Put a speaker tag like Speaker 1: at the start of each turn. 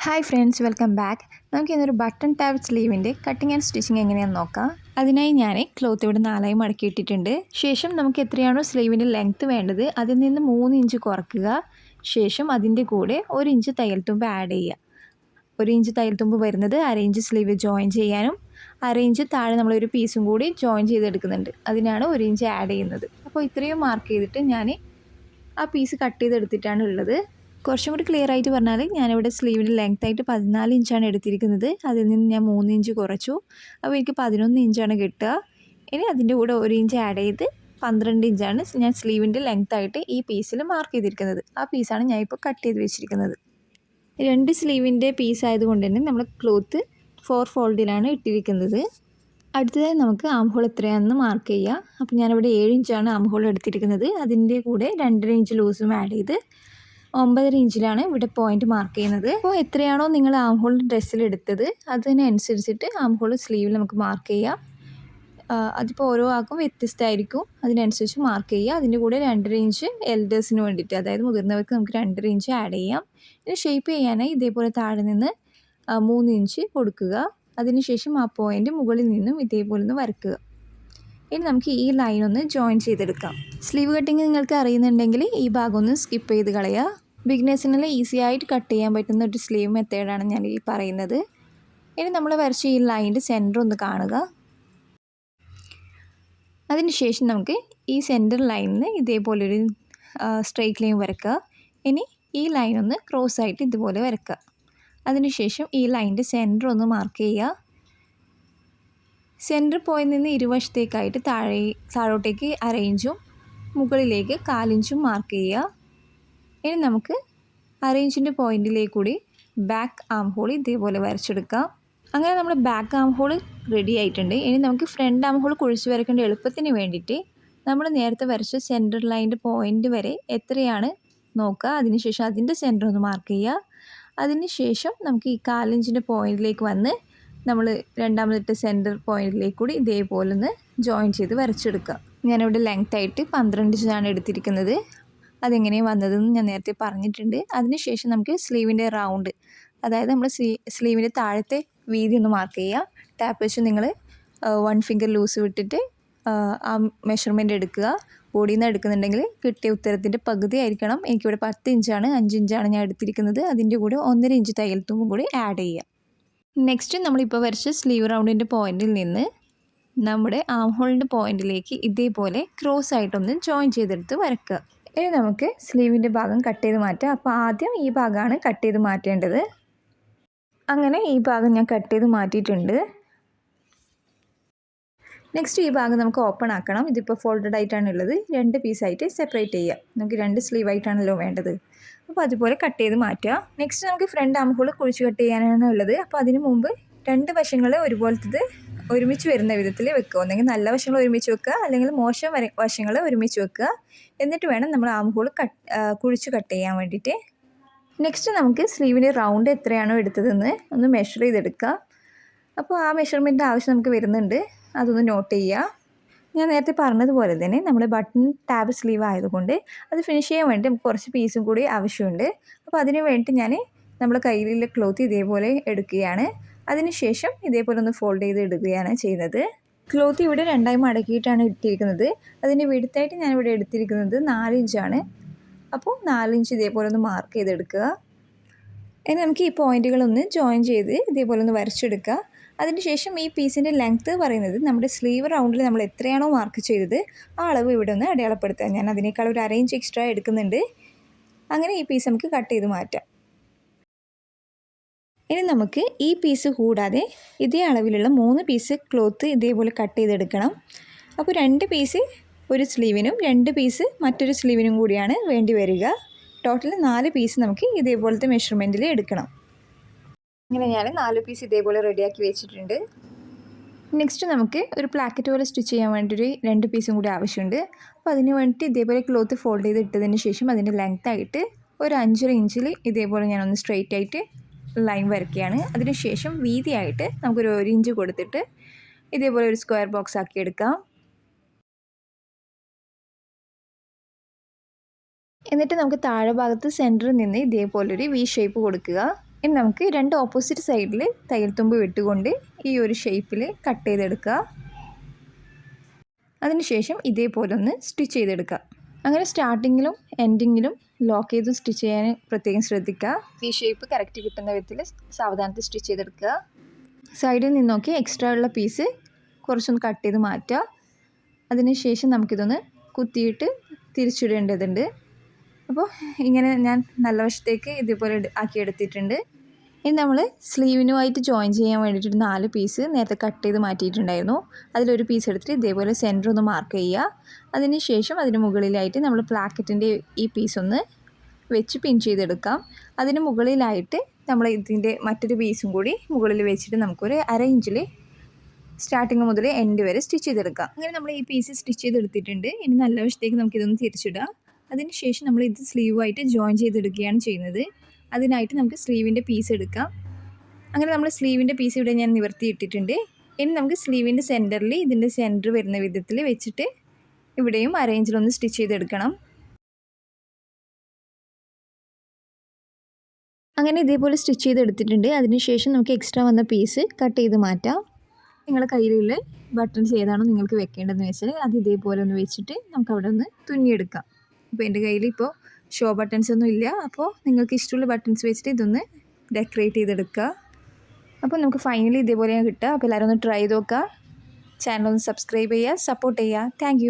Speaker 1: Hi friends, welcome back. നമുക്ക് ഇന്നൊരു button tab സ്ലീവിൻ്റെ കട്ടിങ് ആൻഡ് സ്റ്റിച്ചിങ് എങ്ങനെയാണെന്ന് നോക്കാം. അതിനായി ഞാൻ ക്ലോത്ത് ഇവിടെ 4 മടക്കി ഇട്ടിട്ടുണ്ട്. ശേഷം നമുക്ക് എത്രയാണോ സ്ലീവിൻ്റെ ലെങ്ത്ത് വേണ്ടത് അതിൽ നിന്ന് 3 ഇഞ്ച് കുറയ്ക്കുക. ശേഷം അതിൻ്റെ കൂടെ 1 ഇഞ്ച് തയ്യൽ തുമ്പ് ആഡ് ചെയ്യുക. 1 ഇഞ്ച് തയ്യൽ തുമ്പ് വരുന്നത് അര ഇഞ്ച് സ്ലീവ് ജോയിൻ ചെയ്യാനും അര ഇഞ്ച് താഴെ നമ്മളൊരു പീസും കൂടി ജോയിൻ ചെയ്തെടുക്കുന്നുണ്ട്. അതിനാണ് 1 ഇഞ്ച് ആഡ് ചെയ്യുന്നത്. അപ്പോൾ ഇത്രയും മാർക്ക് ചെയ്തിട്ട് ഞാൻ ആ പീസ് കട്ട് ചെയ്തെടുത്തിട്ടാണ് ഉള്ളത്. കുറച്ചും കൂടി ക്ലിയർ ആയിട്ട് പറഞ്ഞാൽ ഞാനിവിടെ സ്ലീവിൻ്റെ ലെങ്ത് ആയിട്ട് 14 ഇഞ്ചാണ് എടുത്തിരിക്കുന്നത്. അതിൽ നിന്ന് ഞാൻ 3 ഇഞ്ച് കുറച്ചു. അപ്പോൾ എനിക്ക് 11 ഇഞ്ചാണ് കിട്ടുക. ഇനി അതിൻ്റെ കൂടെ 1 ഇഞ്ച് ആഡ് ചെയ്ത് 12 ഇഞ്ചാണ് ഞാൻ സ്ലീവിൻ്റെ ലെങ്ത് ആയിട്ട് ഈ പീസിൽ മാർക്ക് ചെയ്തിരിക്കുന്നത്. ആ പീസാണ് ഞാൻ ഇപ്പോൾ കട്ട് ചെയ്ത് വെച്ചിരിക്കുന്നത്. 2 സ്ലീവിൻ്റെ പീസ് ആയതുകൊണ്ട് തന്നെ നമ്മൾ ക്ലോത്ത് 4 ഫോൾഡിലാണ് ഇട്ടിരിക്കുന്നത്. അടുത്തതായി നമുക്ക് ആം ഹോൾ എത്രയാണെന്ന് മാർക്ക് ചെയ്യുക. അപ്പോൾ ഞാനിവിടെ 7 ഇഞ്ചാണ് ആം ഹോൾ എടുത്തിരിക്കുന്നത്. അതിൻ്റെ കൂടെ 2.5 ഇഞ്ച് ലൂസും ആഡ് ചെയ്ത് 9.5 ഇഞ്ചിലാണ് ഇവിടെ പോയിന്റ് മാർക്ക് ചെയ്യുന്നത്. അപ്പോൾ എത്രയാണോ നിങ്ങൾ ആം ഹോൾ ഡ്രസ്സിൽ എടുത്തത് അതിനനുസരിച്ചിട്ട് ആം ഹോൾ സ്ലീവിൽ നമുക്ക് മാർക്ക് ചെയ്യാം. അതിപ്പോൾ ഓരോ ആൾക്കും വ്യത്യസ്തമായിരിക്കും. അതിനനുസരിച്ച് മാർക്ക് ചെയ്യുക. അതിൻ്റെ കൂടെ 2.5 ഇഞ്ച് എൽഡേഴ്സിന് വേണ്ടിയിട്ട്, അതായത് മുതിർന്നവർക്ക് നമുക്ക് 2.5 ഇഞ്ച് ആഡ് ചെയ്യാം. ഇനി ഷേപ്പ് ചെയ്യാനായി ഇതേപോലെ താഴെ നിന്ന് 3 ഇഞ്ച് കൊടുക്കുക. അതിനുശേഷം ആ പോയിന്റ് മുകളിൽ നിന്നും ഇതേപോലെ ഒന്ന് വരയ്ക്കുക. ഇനി നമുക്ക് ഈ ലൈൻ ഒന്ന് ജോയിൻ ചെയ്തെടുക്കാം. സ്ലീവ് കട്ടിങ് നിങ്ങൾക്ക് അറിയുന്നുണ്ടെങ്കിൽ ഈ ഭാഗം ഒന്ന് സ്കിപ്പ് ചെയ്ത് കളയുക. ബിഗിനേഴ്സിനെല്ലാം ഈസി ആയിട്ട് കട്ട് ചെയ്യാൻ പറ്റുന്ന ഒരു സ്ലീവ് മെത്തേഡാണ് ഞാൻ ഈ പറയുന്നത്. ഇനി നമ്മൾ വരച്ച ഈ ലൈനിൻ്റെ സെൻറ്റർ ഒന്ന് കാണുക. അതിനുശേഷം നമുക്ക് ഈ സെൻറ്റർ ലൈനിന് ഇതേപോലൊരു സ്ട്രെയിറ്റ് ലൈൻ വരയ്ക്കുക. ഇനി ഈ ലൈൻ ഒന്ന് ക്രോസ് ആയിട്ട് ഇതുപോലെ വരയ്ക്കുക. അതിനുശേഷം ഈ ലൈനിൻ്റെ സെൻറ്റർ ഒന്ന് മാർക്ക് ചെയ്യുക. സെൻറ്റർ പോയിന്റ് നിന്ന് ഇരുവശത്തേക്കായിട്ട് താഴോട്ടേക്ക് അര ഇഞ്ചും മുകളിലേക്ക് 1/4 ഇഞ്ചും മാർക്ക് ചെയ്യുക. ഇനി നമുക്ക് അര ഇഞ്ചിൻ്റെ പോയിന്റിലേക്ക് കൂടി ബാക്ക് ആം ഹോൾ ഇതേപോലെ വരച്ചെടുക്കാം. അങ്ങനെ നമ്മുടെ ബാക്ക് ആം ഹോൾ റെഡി ആയിട്ടുണ്ട്. ഇനി നമുക്ക് ഫ്രണ്ട് ആം ഹോൾ കുഴിച്ച് വരയ്ക്കേണ്ട എളുപ്പത്തിന് വേണ്ടിയിട്ട് നമ്മൾ നേരത്തെ വരച്ച സെൻറ്റർ ലൈനിൻ്റെ പോയിന്റ് വരെ എത്രയാണ് നോക്കുക. അതിനുശേഷം അതിൻ്റെ സെൻറ്റർ ഒന്ന് മാർക്ക് ചെയ്യുക. അതിനുശേഷം നമുക്ക് ഈ 1/4 ഇഞ്ചിൻ്റെ പോയിന്റിലേക്ക് വന്ന് നമ്മൾ രണ്ടാമത്തെ സെൻറ്റർ പോയിന്റിലേക്ക് കൂടി ഇതേപോലെ ഒന്ന് ജോയിൻ ചെയ്ത് വരച്ചെടുക്കുക. ഞാനിവിടെ ലെങ്ത് ആയിട്ട് 12 ഇഞ്ചാണ് എടുത്തിരിക്കുന്നത്. അതെങ്ങനെയാണ് വന്നതെന്ന് ഞാൻ നേരത്തെ പറഞ്ഞിട്ടുണ്ട്. അതിനുശേഷം നമുക്ക് സ്ലീവിൻ്റെ റൗണ്ട്, അതായത് നമ്മൾ സ്ലീവിൻ്റെ താഴത്തെ വീതി ഒന്ന് മാർക്ക് ചെയ്യുക. ടാപ്പ് വെച്ച് നിങ്ങൾ 1 ഫിംഗർ ലൂസ് വിട്ടിട്ട് ആ മെഷർമെൻറ്റ് എടുക്കുക. ബോഡിയിൽ നിന്ന് എടുക്കുന്നുണ്ടെങ്കിൽ കിട്ടിയ ഉത്തരത്തിൻ്റെ പകുതി ആയിരിക്കണം. എനിക്കിവിടെ 10 ഇഞ്ചാണ്, 5 ഇഞ്ചാണ് ഞാൻ എടുത്തിരിക്കുന്നത്. അതിൻ്റെ കൂടെ 1.5 ഇഞ്ച് തയ്യൽ തുമ്പും കൂടി ആഡ് ചെയ്യുക. നെക്സ്റ്റ് നമ്മളിപ്പോൾ വരച്ച സ്ലീവ് റൗണ്ടിൻ്റെ പോയിന്റിൽ നിന്ന് നമ്മുടെ ആം ഹോളിൻ്റെ പോയിന്റിലേക്ക് ഇതേപോലെ ക്രോസ് ആയിട്ടൊന്ന് ജോയിൻ ചെയ്തെടുത്ത് വരയ്ക്കുക. ഇനി നമുക്ക് സ്ലീവിൻ്റെ ഭാഗം കട്ട് ചെയ്ത് മാറ്റാം. അപ്പോൾ ആദ്യം ഈ ഭാഗമാണ് കട്ട് ചെയ്ത് മാറ്റേണ്ടത്. അങ്ങനെ ഈ ഭാഗം ഞാൻ കട്ട് ചെയ്ത് മാറ്റിയിട്ടുണ്ട്. നെക്സ്റ്റ് ഈ ഭാഗം നമുക്ക് ഓപ്പൺ ആക്കണം. ഇതിപ്പോൾ ഫോൾഡഡ് ആയിട്ടാണ് ഉള്ളത്. 2 പീസായിട്ട് സെപ്പറേറ്റ് ചെയ്യുക. നമുക്ക് 2 സ്ലീവ് ആയിട്ടാണല്ലോ വേണ്ടത്. അപ്പോൾ അതുപോലെ കട്ട് ചെയ്ത് മാറ്റുക. നെക്സ്റ്റ് നമുക്ക് ഫ്രണ്ട് ആം ഹോൾ കുഴിച്ച് കട്ട് ചെയ്യാനാണ് ഉള്ളത്. അപ്പോൾ അതിന് മുമ്പ് 2 വശങ്ങൾ ഒരുപോലത്തത് ഒരുമിച്ച് വരുന്ന വിധത്തിൽ വെക്കുക. ഒന്നെങ്കിൽ നല്ല വശങ്ങൾ ഒരുമിച്ച് വെക്കുക, അല്ലെങ്കിൽ മോശം വശങ്ങൾ ഒരുമിച്ച് വെക്കുക. എന്നിട്ട് വേണം നമ്മൾ ആം ഹോൾ കുഴിച്ച് കട്ട് ചെയ്യാൻ വേണ്ടിയിട്ട്. നെക്സ്റ്റ് നമുക്ക് സ്ലീവിൻ്റെ റൗണ്ട് എത്രയാണോ എടുത്തതെന്ന് ഒന്ന് മെഷർ ചെയ്തെടുക്കുക. അപ്പോൾ ആ മെഷർമെൻറ്റ് ആവശ്യം നമുക്ക് വരുന്നുണ്ട്. അതൊന്ന് നോട്ട് ചെയ്യുക. ഞാൻ നേരത്തെ പറഞ്ഞതുപോലെ തന്നെ നമ്മുടെ ബട്ടൺ ടാബ് സ്ലീവ് ആയതുകൊണ്ട് അത് ഫിനിഷ് ചെയ്യാൻ വേണ്ടി നമുക്ക് കുറച്ച് പീസും കൂടി ആവശ്യമുണ്ട്. അപ്പോൾ അതിന് വേണ്ടിയിട്ട് ഞാൻ നമ്മുടെ കയ്യിലുള്ള ക്ലോത്ത് ഇതേപോലെ എടുക്കുകയാണ്. അതിനുശേഷം ഇതേപോലെ ഒന്ന് ഫോൾഡ് ചെയ്ത് എടുക്കുകയാണ് ചെയ്യുന്നത്. ക്ലോത്ത് ഇവിടെ 2ആയി മടക്കിയിട്ടാണ് ഇട്ടിരിക്കുന്നത്. അതിൻ്റെ വിഡ്ത്തായിട്ട് ഞാനിവിടെ എടുത്തിരിക്കുന്നത് 4 ഇഞ്ചാണ്. അപ്പോൾ 4 ഇഞ്ച് ഇതേപോലെ ഒന്ന് മാർക്ക് ചെയ്തെടുക്കുക. ഇനി നമുക്ക് ഈ പോയിന്റുകളൊന്ന് ജോയിൻ ചെയ്ത് ഇതേപോലെ ഒന്ന് വരച്ചെടുക്കുക. അതിനുശേഷം ഈ പീസിൻ്റെ ലെങ്ത്ത് പറയുന്നത് നമ്മുടെ സ്ലീവ് റൗണ്ടിൽ നമ്മൾ എത്രയാണോ മാർക്ക് ചെയ്തത് ആ അളവ് ഇവിടെ ഒന്ന് അടയാളപ്പെടുത്തുക. ഞാൻ അതിനേക്കാൾ ഒരു 1/2 ഇഞ്ച് എക്സ്ട്രാ എടുക്കുന്നുണ്ട്. അങ്ങനെ ഈ പീസ് നമുക്ക് കട്ട് ചെയ്ത് മാറ്റാം. ഇനി നമുക്ക് ഈ പീസ് കൂടാതെ ഇതേ അളവിലുള്ള 3 പീസ് ക്ലോത്ത് ഇതേപോലെ കട്ട് ചെയ്തെടുക്കണം. അപ്പോൾ 2 പീസ് ഒരു സ്ലീവിനും 2 പീസ് മറ്റൊരു സ്ലീവിനും കൂടിയാണ് വേണ്ടി വരിക. ടോട്ടൽ 4 പീസ് നമുക്ക് ഇതേപോലത്തെ മെഷർമെൻറ്റിൽ എടുക്കണം. അങ്ങനെ ഞാൻ 4 പീസ് ഇതേപോലെ റെഡിയാക്കി വെച്ചിട്ടുണ്ട്. നെക്സ്റ്റ് നമുക്ക് ഒരു പ്ലാക്കറ്റ് പോലെ സ്റ്റിച്ച് ചെയ്യാൻ വേണ്ടിയൊരു 2 പീസും കൂടി ആവശ്യമുണ്ട്. അപ്പോൾ അതിന് വേണ്ടിയിട്ട് ഇതേപോലെ ക്ലോത്ത് ഫോൾഡ് ചെയ്ത് ഇട്ടതിന് ശേഷം അതിൻ്റെ ലെങ്ത് ആയിട്ട് ഒരു 5.5 ഇഞ്ചിൽ ഇതേപോലെ ഞാനൊന്ന് സ്ട്രെയിറ്റ് ആയിട്ട് ലൈൻ വരയ്ക്കുകയാണ്. അതിനുശേഷം വീതിയായിട്ട് നമുക്കൊരു 1 ഇഞ്ച് കൊടുത്തിട്ട് ഇതേപോലെ ഒരു സ്ക്വയർ ബോക്സ് ആക്കി എടുക്കാം. എന്നിട്ട് നമുക്ക് താഴെ ഭാഗത്ത് സെൻറ്ററിൽ നിന്ന് ഇതേപോലൊരു വി ഷേപ്പ് കൊടുക്കുക. ഇനി നമുക്ക് 2 ഓപ്പോസിറ്റ് സൈഡിൽ തയ്യൽ തുമ്പ് വിട്ടുകൊണ്ട് ഈ ഒരു ഷേപ്പിൽ കട്ട് ചെയ്തെടുക്കുക. അതിനുശേഷം ഇതേപോലെ ഒന്ന് സ്റ്റിച്ച് ചെയ്തെടുക്കുക. അങ്ങനെ സ്റ്റാർട്ടിങ്ങിലും എൻഡിങ്ങിലും ലോക്ക് ചെയ്ത് സ്റ്റിച്ച് ചെയ്യാൻ പ്രത്യേകം ശ്രദ്ധിക്കുക. ഈ ഷേപ്പ് കറക്റ്റ് കിട്ടുന്ന വിധത്തിൽ സാവധാനത്തിൽ സ്റ്റിച്ച് ചെയ്തെടുക്കുക. സൈഡിൽ നിന്നൊക്കെ എക്സ്ട്രാ ഉള്ള പീസ് കുറച്ചൊന്ന് കട്ട് ചെയ്ത് മാറ്റുക. അതിനുശേഷം നമുക്കിതൊന്ന് കുത്തിയിട്ട് തിരിച്ചിടേണ്ടതുണ്ട്. അപ്പോൾ ഇങ്ങനെ ഞാൻ നല്ല വശത്തേക്ക് ഇതേപോലെ ആക്കിയെടുത്തിട്ടുണ്ട്. ഇനി നമ്മൾ സ്ലീവിനുമായിട്ട് ജോയിൻ ചെയ്യാൻ വേണ്ടിയിട്ട് 4 പീസ് നേരത്തെ കട്ട് ചെയ്ത് മാറ്റിയിട്ടുണ്ടായിരുന്നു. അതിലൊരു പീസ് എടുത്തിട്ട് ഇതേപോലെ സെൻറ്റർ ഒന്ന് മാർക്ക് ചെയ്യുക. അതിന് ശേഷം അതിന് മുകളിലായിട്ട് നമ്മൾ പ്ലാക്കറ്റിൻ്റെ ഈ പീസ് ഒന്ന് വെച്ച് പിൻ ചെയ്തെടുക്കാം. അതിന് മുകളിലായിട്ട് നമ്മൾ ഇതിൻ്റെ മറ്റൊരു പീസും കൂടി മുകളിൽ വെച്ചിട്ട് നമുക്കൊരു 1/2 ഇഞ്ചിൽ സ്റ്റാർട്ടിങ് മുതൽ എൻഡ് വരെ സ്റ്റിച്ച് ചെയ്തെടുക്കാം. അങ്ങനെ നമ്മൾ ഈ പീസ് സ്റ്റിച്ച് ചെയ്തെടുത്തിട്ടുണ്ട്. ഇനി നല്ല വശത്തേക്ക് നമുക്കിതൊന്ന് തിരിച്ചിടാം. അതിന് ശേഷം നമ്മൾ ഇത് സ്ലീവായിട്ട് ജോയിൻ ചെയ്തെടുക്കുകയാണ് ചെയ്യുന്നത്. അതിനായിട്ട് നമുക്ക് സ്ലീവിൻ്റെ പീസ് എടുക്കാം. അങ്ങനെ നമ്മൾ സ്ലീവിൻ്റെ പീസ് ഇവിടെ ഞാൻ നിവർത്തി ഇട്ടിട്ടുണ്ട്. ഇനി നമുക്ക് സ്ലീവിൻ്റെ സെൻറ്ററിൽ ഇതിൻ്റെ സെൻറ്റർ വരുന്ന വിധത്തിൽ വെച്ചിട്ട് ഇവിടെയും 1/2 ഇഞ്ചിലൊന്ന് സ്റ്റിച്ച് ചെയ്തെടുക്കണം. അങ്ങനെ ഇതേപോലെ സ്റ്റിച്ച് ചെയ്തെടുത്തിട്ടുണ്ട്. അതിനുശേഷം നമുക്ക് എക്സ്ട്രാ വന്ന പീസ് കട്ട് ചെയ്ത് മാറ്റാം. നിങ്ങളുടെ കയ്യിലുള്ള ബട്ടൺസ് ഏതാണോ നിങ്ങൾക്ക് വെക്കേണ്ടതെന്ന് വെച്ചാൽ അത് ഇതേപോലെ ഒന്ന് വെച്ചിട്ട് നമുക്ക് അവിടെ ഒന്ന് തുന്നിയെടുക്കാം. അപ്പോൾ എൻ്റെ കയ്യിൽ ഇപ്പോൾ ഷോ ബട്ടൺസ് ഒന്നും ഇല്ല. അപ്പോൾ നിങ്ങൾക്ക് ഇഷ്ടമുള്ള ബട്ടൺസ് വെച്ചിട്ട് ഇതൊന്ന് ഡെക്കറേറ്റ് ചെയ്തെടുക്കുക. അപ്പോൾ നമുക്ക് ഫൈനലി ഇതേപോലെയാണ് കിട്ടുക. അപ്പോൾ എല്ലാവരും ഒന്ന് ട്രൈ ചെയ്ത് നോക്കുക. ചാനൽ ഒന്ന് സബ്സ്ക്രൈബ് ചെയ്യുക, സപ്പോർട്ട് ചെയ്യുക. താങ്ക്